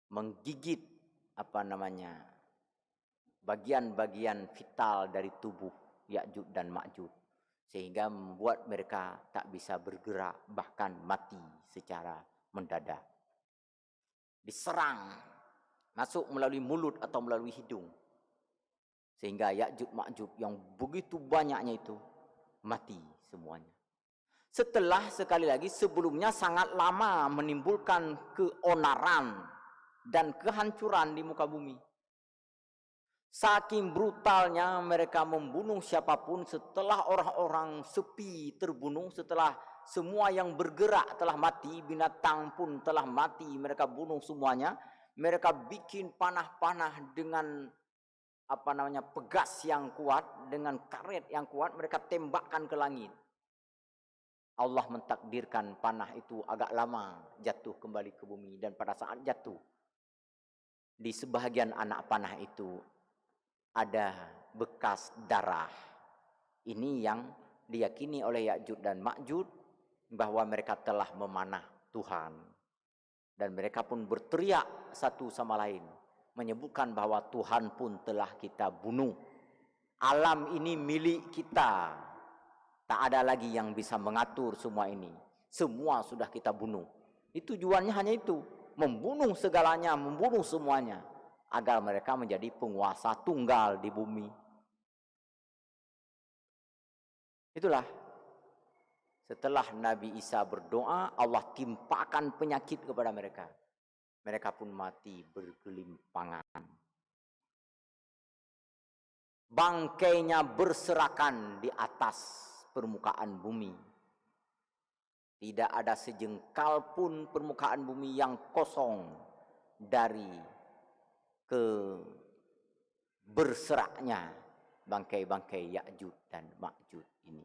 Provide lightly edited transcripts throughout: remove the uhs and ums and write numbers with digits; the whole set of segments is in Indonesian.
menggigit bagian-bagian vital dari tubuh Ya'juj dan Ma'juj, sehingga membuat mereka tak bisa bergerak, bahkan mati secara mendadak. Diserang, masuk melalui mulut atau melalui hidung, sehingga Ya'juj Ma'juj yang begitu banyaknya itu mati semuanya. Setelah sekali lagi sebelumnya sangat lama menimbulkan keonaran dan kehancuran di muka bumi. Saking brutalnya mereka membunuh siapapun, setelah orang-orang sepi terbunuh, setelah semua yang bergerak telah mati, binatang pun telah mati, mereka bunuh semuanya. Mereka bikin panah-panah dengan pegas yang kuat, dengan karet yang kuat, mereka tembakkan ke langit. Allah mentakdirkan panah itu agak lama jatuh kembali ke bumi, dan pada saat jatuh di sebahagian anak panah itu ada bekas darah. Ini yang diyakini oleh Ya'juj dan Ma'juj bahwa mereka telah memanah Tuhan. Dan mereka pun berteriak satu sama lain, menyebutkan bahwa Tuhan pun telah kita bunuh. Alam ini milik kita. Tak ada lagi yang bisa mengatur semua ini. Semua sudah kita bunuh. Itu tujuannya hanya itu, membunuh segalanya, membunuh semuanya, agar mereka menjadi penguasa tunggal di bumi. Itulah, setelah Nabi Isa berdoa, Allah timpakan penyakit kepada mereka. Mereka pun mati bergelimpangan. Bangkainya berserakan di atas permukaan bumi. Tidak ada sejengkal pun permukaan bumi yang kosong dari berseraknya bangkai-bangkai Ya'juj dan Ma'juj ini.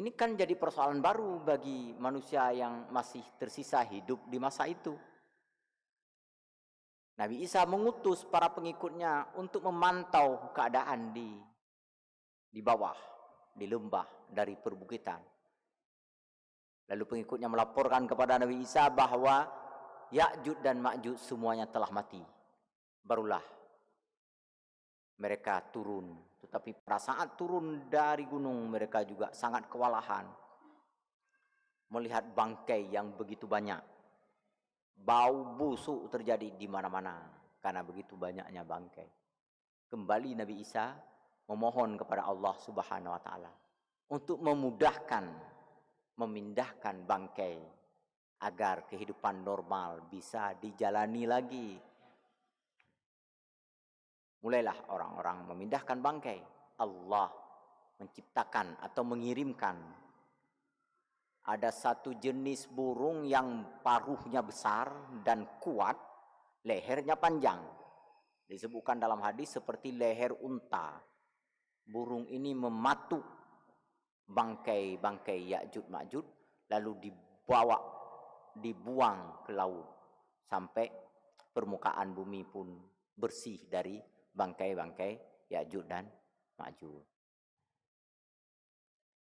Ini kan jadi persoalan baru bagi manusia yang masih tersisa hidup di masa itu. Nabi Isa mengutus para pengikutnya untuk memantau keadaan di bawah, di lembah dari perbukitan. Lalu pengikutnya melaporkan kepada Nabi Isa bahwa Ya'juj dan Ma'juj semuanya telah mati. Barulah mereka turun. Tetapi pada saat turun dari gunung, mereka juga sangat kewalahan melihat bangkai yang begitu banyak. Bau busuk terjadi di mana-mana karena begitu banyaknya bangkai. Kembali Nabi Isa memohon kepada Allah Subhanahu wa taala untuk memindahkan bangkai agar kehidupan normal bisa dijalani lagi. Mulailah orang-orang memindahkan bangkai. Allah menciptakan atau mengirimkan ada satu jenis burung yang paruhnya besar dan kuat, lehernya panjang. Disebutkan dalam hadis seperti leher unta. Burung ini mematuk bangkai-bangkai Ya'juj Ma'juj, lalu dibuang ke laut sampai permukaan bumi pun bersih dari bangkai-bangkai Ya'juj dan Ma'juj.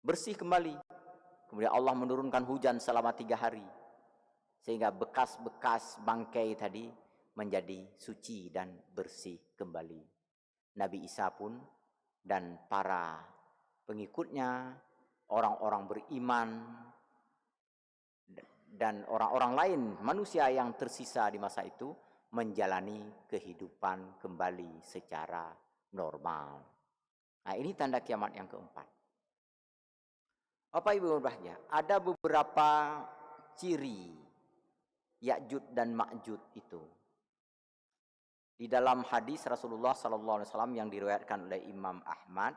Bersih kembali. Kemudian Allah menurunkan hujan selama 3 hari. Sehingga bekas-bekas bangkai tadi menjadi suci dan bersih kembali. Nabi Isa pun dan para pengikutnya, orang-orang beriman, dan orang-orang lain, manusia yang tersisa di masa itu, menjalani kehidupan kembali secara normal. Nah, ini tanda kiamat yang keempat. Bapak Ibu berbahagia, ada beberapa ciri Ya'juj dan Ma'juj itu. Di dalam hadis Rasulullah SAW yang diriwayatkan oleh Imam Ahmad,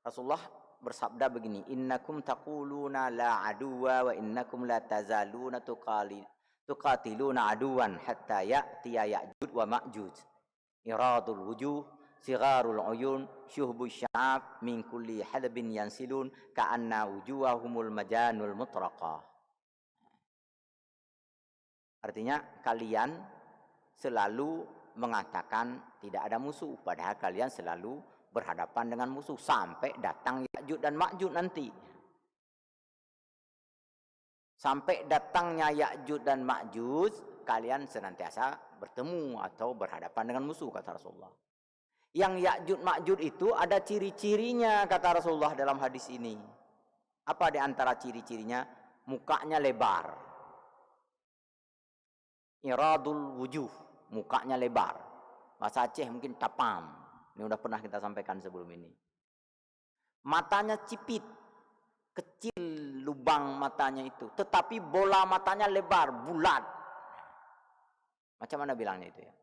Rasulullah bersabda begini, innakum taquluna la aduwa wa innakum la tazaluna tuqatiluna aduwan hatta ya'tiya Ya'juj wa Ma'juj. Iradul wujuh, sigharul uyun, syuhbu sya'ab, min kulli halbin yansilun, ka'anna wujuhahumul majanul mutraqah. Artinya kalian selalu mengatakan tidak ada musuh, padahal kalian selalu berhadapan dengan musuh sampai datang Ya'juj dan Ma'juj nanti. Sampai datangnya Ya'juj dan Ma'juj, kalian senantiasa bertemu atau berhadapan dengan musuh, kata Rasulullah. Yang Ya'juj Ma'juj itu ada ciri-cirinya, kata Rasulullah dalam hadis ini. Apa di antara ciri-cirinya? Mukanya lebar. Iradul wujuh, mukanya lebar. Bahasa Aceh mungkin tapam. Ini udah pernah kita sampaikan sebelum ini. Matanya cipit, kecil lubang matanya itu, tetapi bola matanya lebar, bulat. Macam mana bilangnya itu ya?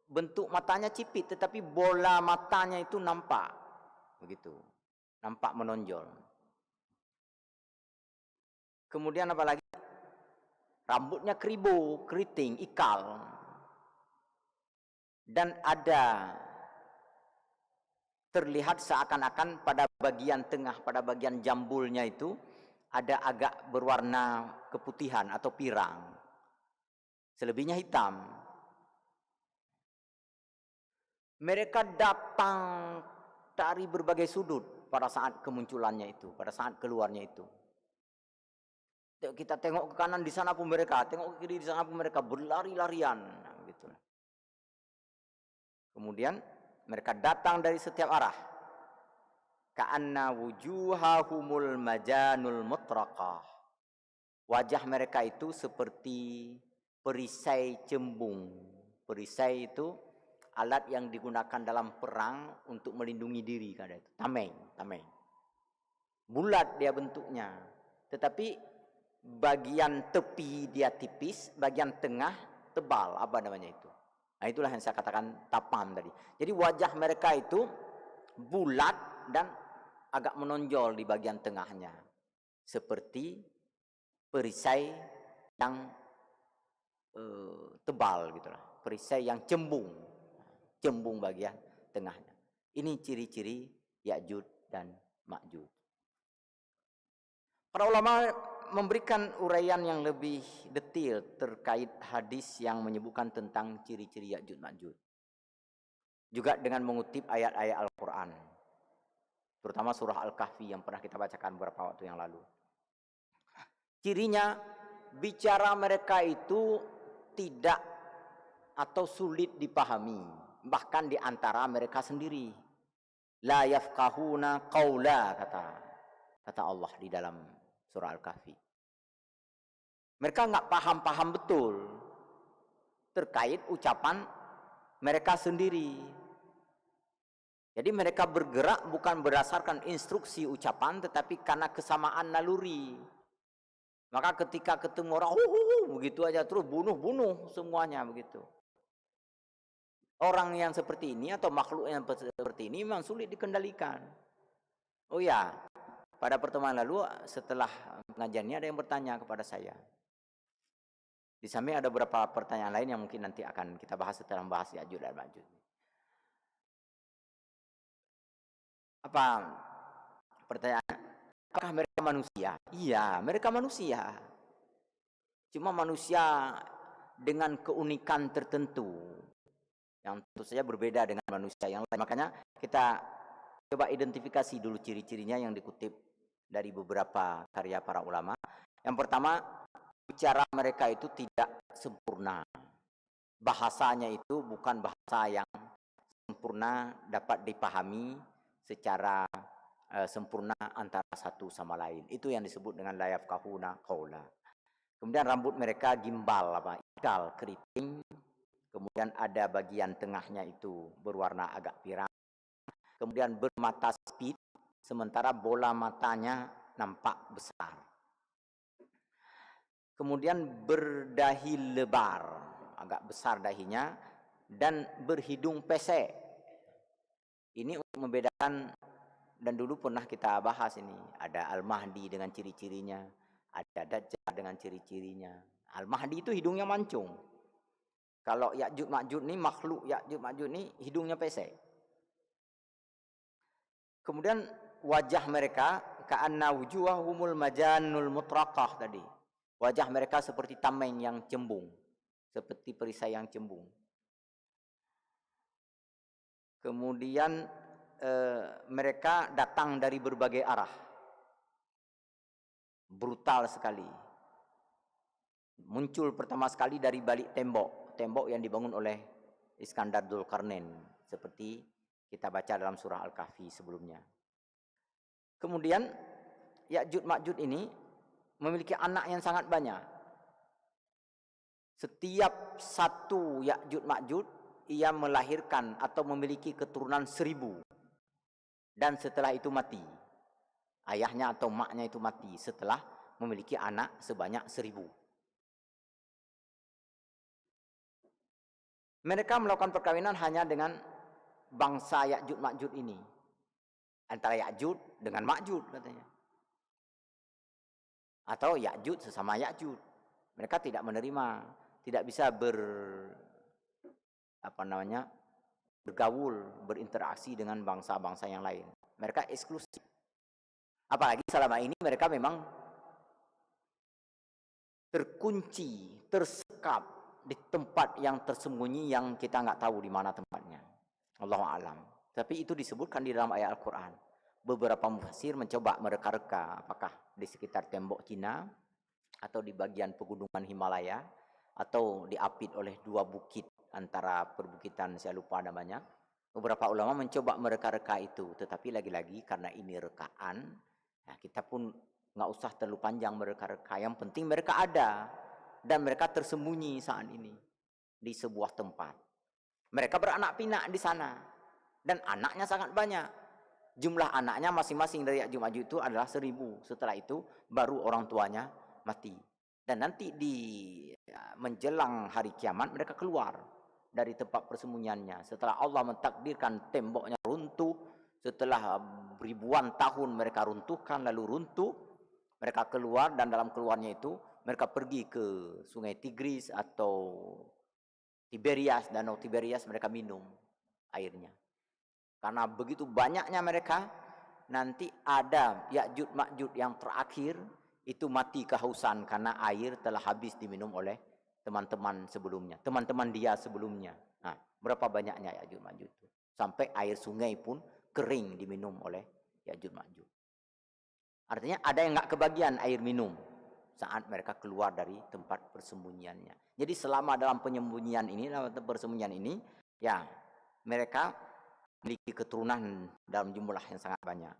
Bentuk matanya cipit, tetapi bola matanya itu nampak, begitu, nampak menonjol. Kemudian apa lagi? Rambutnya keribu, keriting, ikal, dan ada terlihat seakan-akan pada bagian tengah, pada bagian jambulnya itu ada agak berwarna keputihan atau pirang. Selebihnya hitam. Mereka datang dari berbagai sudut pada saat kemunculannya itu, pada saat keluarnya itu. Kita tengok ke kanan, di sana pun mereka, tengok ke kiri, di sana pun mereka, berlari-larian, gitu. Kemudian mereka datang dari setiap arah. Ka'anna wujuhahumul majanul mutraqah. Wajah mereka itu seperti perisai cembung. Perisai itu alat yang digunakan dalam perang untuk melindungi diri, kada itu. Tameng. Bulat dia bentuknya. Tetapi bagian tepi dia tipis, bagian tengah tebal, apa namanya itu. Nah, itulah yang saya katakan tapam tadi. Jadi wajah mereka itu bulat dan agak menonjol di bagian tengahnya. Seperti perisai yang tebal gitulah. Perisai yang cembung bagian tengahnya. Ini ciri-ciri Ya'juj dan Ma'juj. Para ulama memberikan uraian yang lebih detail terkait hadis yang menyebutkan tentang ciri-ciri Ya'juj Ma'juj. Juga dengan mengutip ayat-ayat Al-Quran. Terutama surah Al-Kahfi yang pernah kita bacakan beberapa waktu yang lalu. Cirinya, bicara mereka itu tidak atau sulit dipahami. Bahkan di antara mereka sendiri. La yafqahuna qawla, kata Allah di dalam surah Al-Kahfi. Mereka nggak paham-paham betul terkait ucapan mereka sendiri. Jadi mereka bergerak bukan berdasarkan instruksi ucapan, tetapi karena kesamaan naluri. Maka ketika ketemu orang, begitu aja terus bunuh semuanya begitu. Orang yang seperti ini atau makhluk yang seperti ini memang sulit dikendalikan. Oh ya, pada pertemuan lalu setelah pengajiannya ada yang bertanya kepada saya. Di samping ada beberapa pertanyaan lain yang mungkin nanti akan kita bahas setelah membahas Ya'juj dan Ma'juj. Apa pertanyaan? Apakah mereka manusia? Iya, mereka manusia. Cuma manusia dengan keunikan tertentu yang tentu saja berbeda dengan manusia yang lain. Makanya kita coba identifikasi dulu ciri-cirinya yang dikutip dari beberapa karya para ulama. Yang pertama, bicara mereka itu tidak sempurna. Bahasanya itu bukan bahasa yang sempurna dapat dipahami secara sempurna antara satu sama lain. Itu yang disebut dengan la yafqahuna qawla. Kemudian rambut mereka gimbal, ikal, keriting. Kemudian ada bagian tengahnya itu berwarna agak pirang. Kemudian bermata sipit, sementara bola matanya nampak besar. Kemudian berdahi lebar, agak besar dahinya, dan berhidung pesek. Ini untuk membedakan, dan dulu pernah kita bahas ini, ada Al-Mahdi dengan ciri-cirinya, ada Dajjal dengan ciri-cirinya. Al-Mahdi itu hidungnya mancung. Kalau Ya'juj Ma'juj ini, makhluk Ya'juj Ma'juj ini hidungnya pesek. Kemudian wajah mereka ka'anna wujuhahumul majanul mutraqah tadi. Wajah mereka seperti tameng yang cembung, seperti perisai yang cembung. Kemudian mereka datang dari berbagai arah. brutal sekali. Muncul pertama sekali dari balik tembok yang dibangun oleh Iskandar Dzulkarnain, seperti kita baca dalam surah Al-Kahfi sebelumnya. Kemudian Ya'juj Ma'juj ini memiliki anak yang sangat banyak. Setiap satu Ya'juj Ma'juj ia melahirkan atau memiliki keturunan 1000, dan setelah itu mati. Ayahnya atau maknya itu mati setelah memiliki anak sebanyak 1000. Mereka melakukan perkawinan hanya dengan bangsa Ya'juj Ma'juj ini. Antara Ya'juj dengan Ma'juj katanya. Atau Ya'juj sesama Ya'juj. Mereka tidak menerima, tidak bisa bergaul, berinteraksi dengan bangsa-bangsa yang lain. Mereka eksklusif. Apalagi selama ini mereka memang terkunci, tersekap di tempat yang tersembunyi yang kita nggak tahu di mana tempatnya. Allahu a'lam. Tapi itu disebutkan di dalam ayat Al-Quran. Beberapa mufassir mencoba mereka-reka apakah di sekitar tembok Cina atau di bagian pegunungan Himalaya atau diapit oleh 2 bukit antara perbukitan, saya lupa namanya. Beberapa ulama mencoba mereka-reka itu, tetapi lagi-lagi karena ini rekaan, nah kita pun nggak usah terlalu panjang mereka-reka. Yang penting mereka ada dan mereka tersembunyi saat ini di sebuah tempat. Mereka beranak pinak di sana dan anaknya sangat banyak. Jumlah anaknya masing-masing dari Ya'juj Ma'juj itu adalah 1000. Setelah itu baru orang tuanya mati. Dan nanti menjelang hari kiamat mereka keluar dari tempat persembunyiannya. Setelah Allah mentakdirkan temboknya runtuh, setelah ribuan tahun mereka runtuhkan lalu runtuh, mereka keluar, dan dalam keluarnya itu mereka pergi ke sungai Tigris atau Tiberias, danau Tiberias, mereka minum airnya. Karena begitu banyaknya mereka, nanti ada Ya'juj Ma'juj yang terakhir itu mati kehausan karena air telah habis diminum oleh teman-teman sebelumnya, teman-teman dia sebelumnya. Nah, berapa banyaknya Ya'juj Ma'juj itu? Sampai air sungai pun kering diminum oleh Ya'juj Ma'juj. Artinya ada yang nggak kebagian air minum saat mereka keluar dari tempat persembunyiannya. Jadi selama dalam penyembunyian ini, dalam persembunyian ini, ya mereka memiliki keturunan dalam jumlah yang sangat banyak.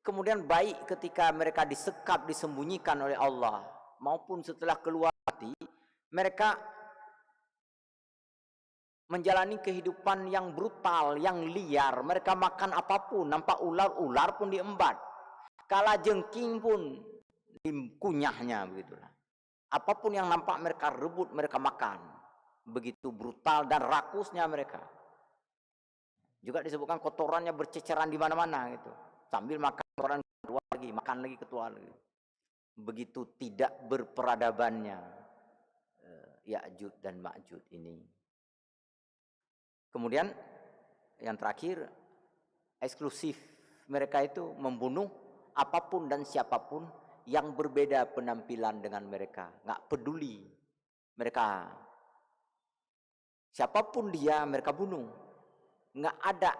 Kemudian baik ketika mereka disekap, disembunyikan oleh Allah, maupun setelah keluar mati, mereka menjalani kehidupan yang brutal, yang liar. Mereka makan apapun, nampak ular pun diembat. Kala jengking pun dikunyahnya, begitulah. Apapun yang nampak mereka rebut, mereka makan. Begitu brutal dan rakusnya mereka. Juga disebutkan kotorannya berceceran di mana-mana gitu. Sambil makan kotoran keluar lagi, makan lagi keluar lagi. Begitu tidak berperadabannya Ya'juj dan Ma'juj ini. Kemudian yang terakhir, eksklusif mereka itu membunuh apapun dan siapapun yang berbeda penampilan dengan mereka. Nggak peduli mereka, siapapun dia mereka bunuh. Nggak ada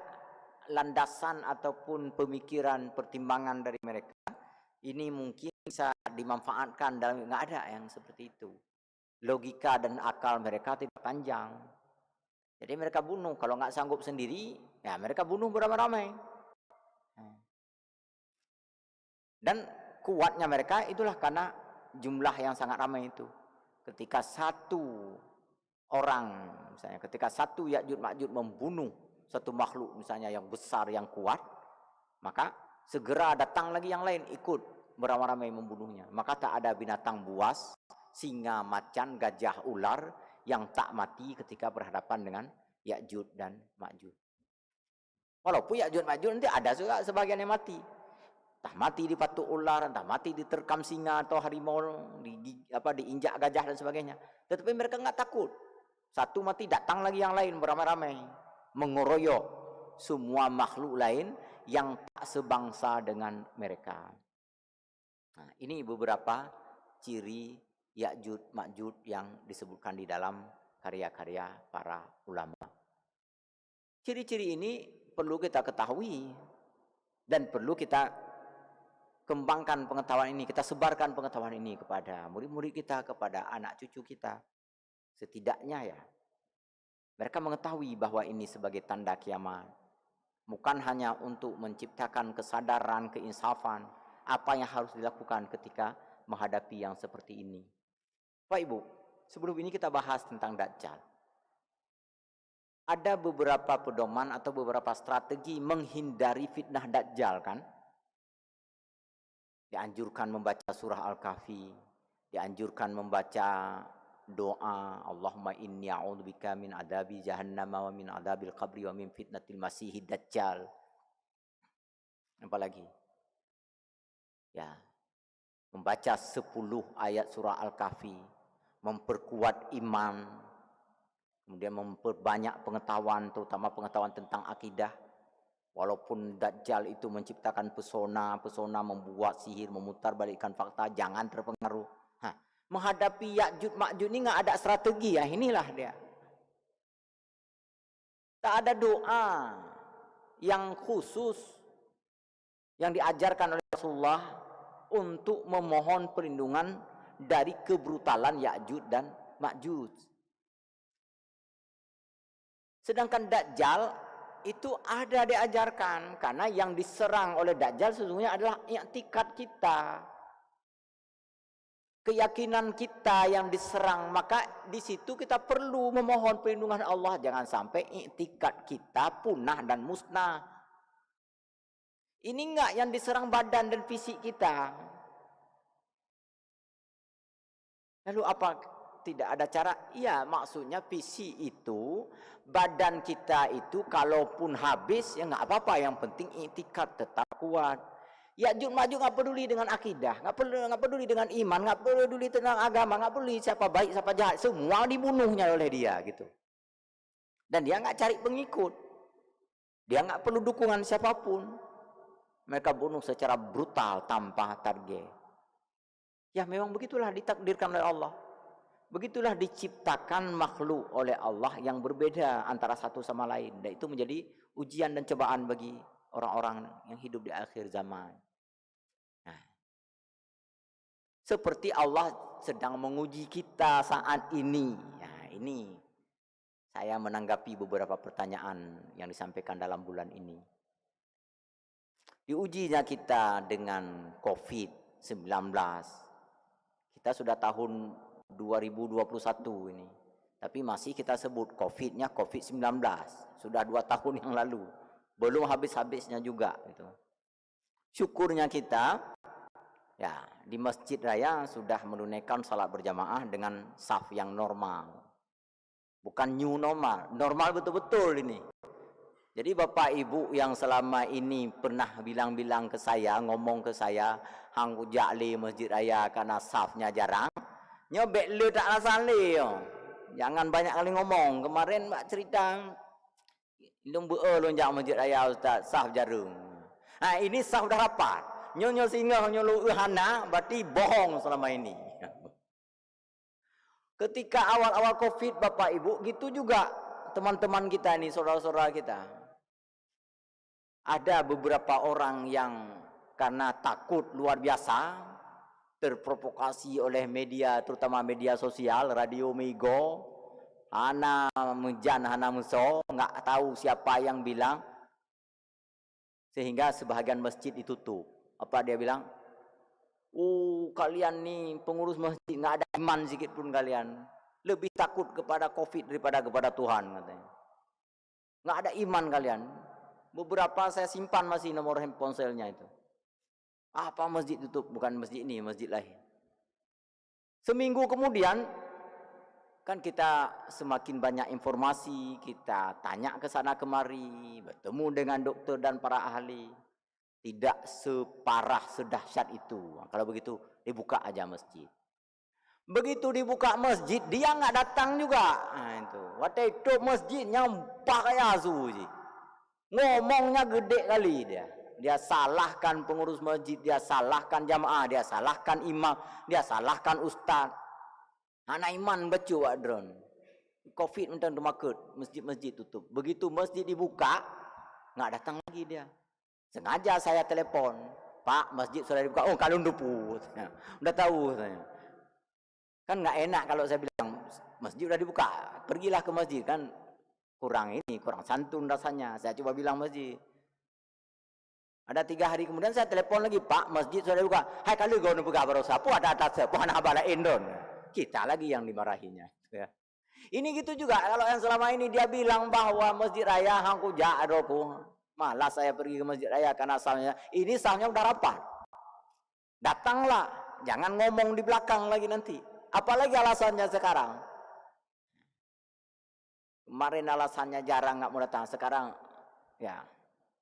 landasan ataupun pemikiran, pertimbangan dari mereka. Ini mungkin bisa dimanfaatkan dalam, nggak ada yang seperti itu. Logika dan akal mereka tidak panjang. Jadi mereka bunuh, kalau nggak sanggup sendiri, ya mereka bunuh beramai-ramai. Dan kuatnya mereka itulah karena jumlah yang sangat ramai itu. Ketika satu orang, misalnya ketika satu Ya'juj Ma'juj membunuh satu makhluk misalnya yang besar, yang kuat, maka segera datang lagi yang lain ikut beramai-ramai membunuhnya. Maka tak ada binatang buas, singa, macan, gajah, ular yang tak mati ketika berhadapan dengan Ya'juj dan Ma'juj. Walaupun Ya'juj Ma'juj nanti ada juga sebagian yang mati. Entah mati dipatuk ular, entah mati diterkam singa atau harimau, diinjak gajah dan sebagainya. Tetapi mereka nggak takut. Satu mati, datang lagi yang lain beramai-ramai, mengeroyok semua makhluk lain yang tak sebangsa dengan mereka. Nah, ini beberapa ciri Ya'juj Ma'juj yang disebutkan di dalam karya-karya para ulama. Ciri-ciri ini perlu kita ketahui dan perlu kita kembangkan pengetahuan ini, kita sebarkan pengetahuan ini kepada murid-murid kita, kepada anak cucu kita. Setidaknya ya, mereka mengetahui bahwa ini sebagai tanda kiamat. Bukan hanya untuk menciptakan kesadaran, keinsafan, apa yang harus dilakukan ketika menghadapi yang seperti ini. Pak Ibu, sebelum ini kita bahas tentang Dajjal. Ada beberapa pedoman atau beberapa strategi menghindari fitnah Dajjal kan? Dianjurkan membaca surah Al-Kahfi, dianjurkan membaca doa Allahumma inni a'udzubika min adabi jahannam wa min adabil qabri wa min fitnatil masihid dajjal. Apalagi? Ya. Membaca 10 ayat surah Al-Kahfi, memperkuat iman, kemudian memperbanyak pengetahuan, terutama pengetahuan tentang akidah. Walaupun Dajjal itu menciptakan pesona membuat sihir, memutarbalikkan fakta, jangan terpengaruh. Menghadapi Ya'juj Ma'juj ini nggak ada strategi ya, inilah dia. Tak ada doa yang khusus yang diajarkan oleh Rasulullah untuk memohon perlindungan dari kebrutalan Ya'juj dan Ma'juj. Sedangkan Dajjal itu ada diajarkan, karena yang diserang oleh Dajjal sesungguhnya adalah i'tikad kita, keyakinan kita yang diserang. Maka di situ kita perlu memohon perlindungan Allah, jangan sampai i'tikad kita punah dan musnah. Ini enggak yang diserang badan dan fisik kita. Lalu apa? Tidak ada cara? Iya, maksudnya fisik itu, badan kita itu kalaupun habis ya nggak apa-apa, yang penting i'tikad tetap kuat. Ya'juj Ma'juj nggak peduli dengan akidah, nggak peduli dengan iman, nggak peduli tentang agama, nggak peduli siapa baik siapa jahat, semua dibunuhnya oleh dia gitu. Dan dia nggak cari pengikut, dia nggak perlu dukungan siapapun, mereka bunuh secara brutal tanpa target. Ya memang begitulah ditakdirkan oleh Allah. Begitulah diciptakan makhluk oleh Allah yang berbeda antara satu sama lain. Dan itu menjadi ujian dan cobaan bagi orang-orang yang hidup di akhir zaman. Nah, seperti Allah sedang menguji kita saat ini. Nah, ini saya menanggapi beberapa pertanyaan yang disampaikan dalam bulan ini. Diujinya kita dengan COVID-19. Kita sudah tahun 2021 ini, tapi masih kita sebut COVID-nya COVID-19. Sudah 2 tahun yang lalu, belum habis-habisnya juga gitu. Syukurnya kita ya di Masjid Raya sudah menunaikan salat berjamaah dengan saf yang normal, bukan new normal, normal betul-betul ini. Jadi Bapak Ibu yang selama ini pernah bilang-bilang ke saya, ngomong ke saya, hang ujak li Masjid Raya karena safnya jarang, nyobek lu tak alasan li. Jangan banyak kali ngomong. Kemarin mak cerita ilung beu lonjak Masjid Raya Ustaz, saf jarum. Nah, ini saf dah rapat. Nyo singa nyo lu hana, berarti bohong selama ini. Ketika awal-awal Covid Bapak Ibu, gitu juga teman-teman kita ini, saudara-saudara kita. Ada beberapa orang yang karena takut luar biasa, terprovokasi oleh media, terutama media sosial, radio Mego, Hana Mujan, Hana Muso, nggak tahu siapa yang bilang, sehingga sebahagian masjid ditutup. Apa dia bilang? Kalian nih pengurus masjid nggak ada iman sedikit pun kalian, lebih takut kepada COVID daripada kepada Tuhan katanya. Nggak ada iman kalian. Beberapa saya simpan masih nomor handphone ponselnya itu. Apa masjid tutup? Bukan masjid ini, masjid lain. Seminggu kemudian, kan kita semakin banyak informasi, kita tanya ke sana kemari, bertemu dengan dokter dan para ahli. Tidak separah, sedahsyat itu. Kalau begitu, dibuka aja masjid. Begitu dibuka masjid, dia nggak datang juga. Nah, itu. Waktu itu masjidnya pakai asu. Ngomongnya gede kali dia. Dia salahkan pengurus masjid, dia salahkan jamaah, dia salahkan imam, dia salahkan ustaz. Anak iman becu drone. Covid mentang demakut, masjid-masjid tutup. Begitu masjid dibuka, nggak datang lagi dia. Sengaja saya telepon. Pak, masjid sudah dibuka. Oh, Kalun Dupu. Udah tahu saya. Kan nggak enak kalau saya bilang masjid udah dibuka, pergilah ke masjid, kan kurang santun rasanya. Saya coba bilang masjid. Ada 3 hari kemudian saya telepon lagi, Pak, masjid sudah dibuka. Hai, kalau kau buka baru sapu ada atas sapu anak bala Indon. Kita lagi yang dimarahinya. Ya. Ini gitu juga kalau yang selama ini dia bilang bahwa masjid raya hangku ja'adoku. Malas saya pergi ke masjid raya karena sahnya ini sahnya udah rapat. Datanglah, jangan ngomong di belakang lagi nanti. Apalagi alasannya sekarang. Kemarin alasannya jarang nggak mau datang, sekarang ya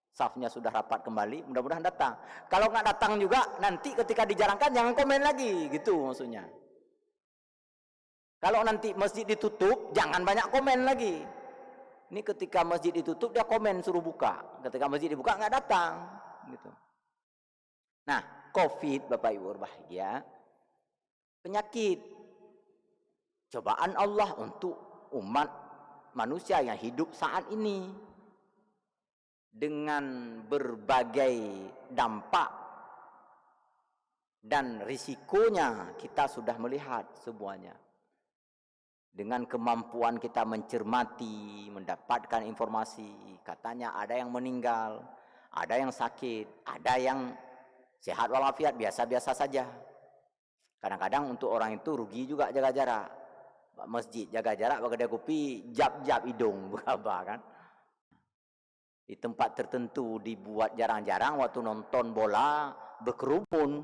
safnya sudah rapat kembali, mudah-mudahan datang. Kalau nggak datang juga, nanti ketika dijarangkan jangan komen lagi, gitu maksudnya. Kalau nanti masjid ditutup, jangan banyak komen lagi. Ini ketika masjid ditutup, dia komen suruh buka. Ketika masjid dibuka, nggak datang. Gitu. Nah, COVID, Bapak Ibu berbahagia, penyakit. Cobaan Allah untuk umat manusia yang hidup saat ini. Dengan berbagai dampak dan risikonya kita sudah melihat semuanya. Dengan kemampuan kita mencermati, mendapatkan informasi, katanya ada yang meninggal, ada yang sakit, ada yang sehat walafiat, biasa-biasa saja. Kadang-kadang untuk orang itu rugi juga jaga jarak. Masjid jaga jarak, kedai kopi jap-jap hidung, apa kan? Di tempat tertentu dibuat jarang-jarang waktu nonton bola berkerumun.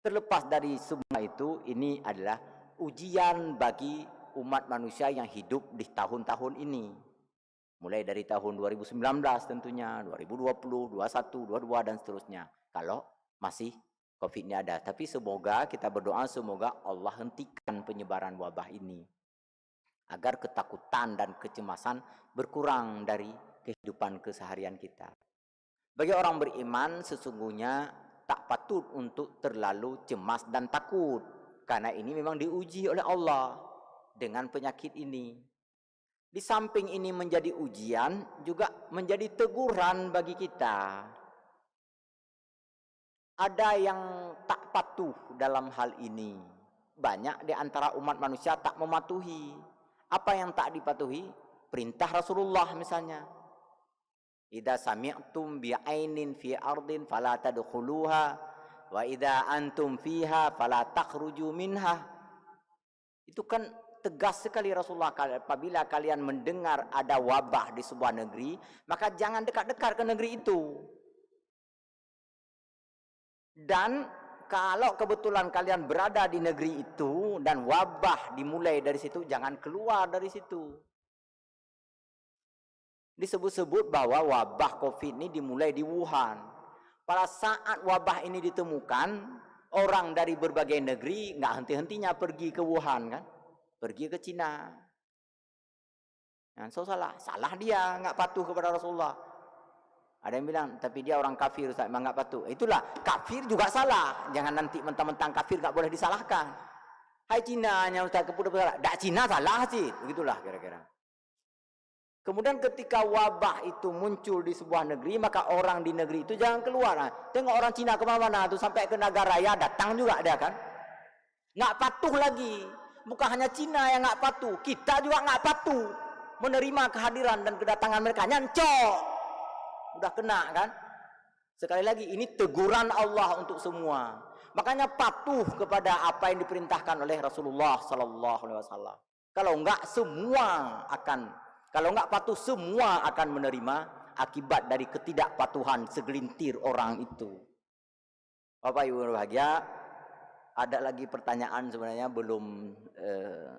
Terlepas dari semua itu, ini adalah ujian bagi umat manusia yang hidup di tahun-tahun ini. Mulai dari tahun 2019 tentunya, 2020, 21, 22 dan seterusnya. Kalau masih COVID ini ada. Tapi semoga kita berdoa semoga Allah hentikan penyebaran wabah ini. Agar ketakutan dan kecemasan berkurang dari kehidupan keseharian kita. Bagi orang beriman sesungguhnya tak patut untuk terlalu cemas dan takut. Karena ini memang diuji oleh Allah dengan penyakit ini. Di samping ini menjadi ujian, juga menjadi teguran bagi kita. Ada yang tak patuh dalam hal ini. Banyak di antara umat manusia tak mematuhi. Apa yang tak dipatuhi? Perintah Rasulullah misalnya. Idza sami'tum bi'ainin fi ardin fala tadkhuluha wa idza antum fiha fala takhruju minha. Itu kan tegas sekali Rasulullah, apabila kalian mendengar ada wabah di sebuah negeri, maka jangan dekat-dekat ke negeri itu. Dan kalau kebetulan kalian berada di negeri itu dan wabah dimulai dari situ, jangan keluar dari situ. Disebut-sebut bahwa wabah COVID ini dimulai di Wuhan. Pada saat wabah ini ditemukan, orang dari berbagai negeri nggak henti-hentinya pergi ke Wuhan, kan? Pergi ke Cina. Nah, so salah dia nggak patuh kepada Rasulullah. Ada yang bilang, tapi dia orang kafir, Ustaz, memang nggak patuh. Itulah, kafir juga salah. Jangan nanti mentang-mentang kafir nggak boleh disalahkan. Hai Cina, nya Ustaz keputus salah. Dak Cina salah sih, begitulah kira-kira. Kemudian ketika wabah itu muncul di sebuah negeri, maka orang di negeri itu jangan keluar. Nah, tengok orang Cina kemana-mana tuh sampai ke negara raya datang juga dia kan. Nggak patuh lagi. Bukan hanya Cina yang nggak patuh, kita juga nggak patuh menerima kehadiran dan kedatangan mereka. Nyancok, udah kena kan. Sekali lagi ini teguran Allah untuk semua. Makanya patuh kepada apa yang diperintahkan oleh Rasulullah Sallallahu Alaihi Wasallam. Kalau nggak patuh semua akan menerima akibat dari ketidakpatuhan segelintir orang itu. Bapak Ibu berbahagia, ada lagi pertanyaan sebenarnya belum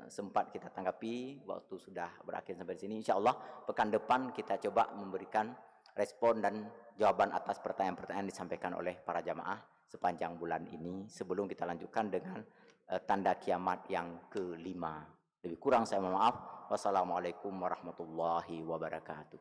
sempat kita tanggapi, waktu sudah berakhir sampai di sini. Insya Allah pekan depan kita coba memberikan respon dan jawaban atas pertanyaan-pertanyaan disampaikan oleh para jamaah sepanjang bulan ini, sebelum kita lanjutkan dengan tanda kiamat yang kelima. Lebih kurang saya mohon maaf. Wassalamualaikum warahmatullahi wabarakatuh.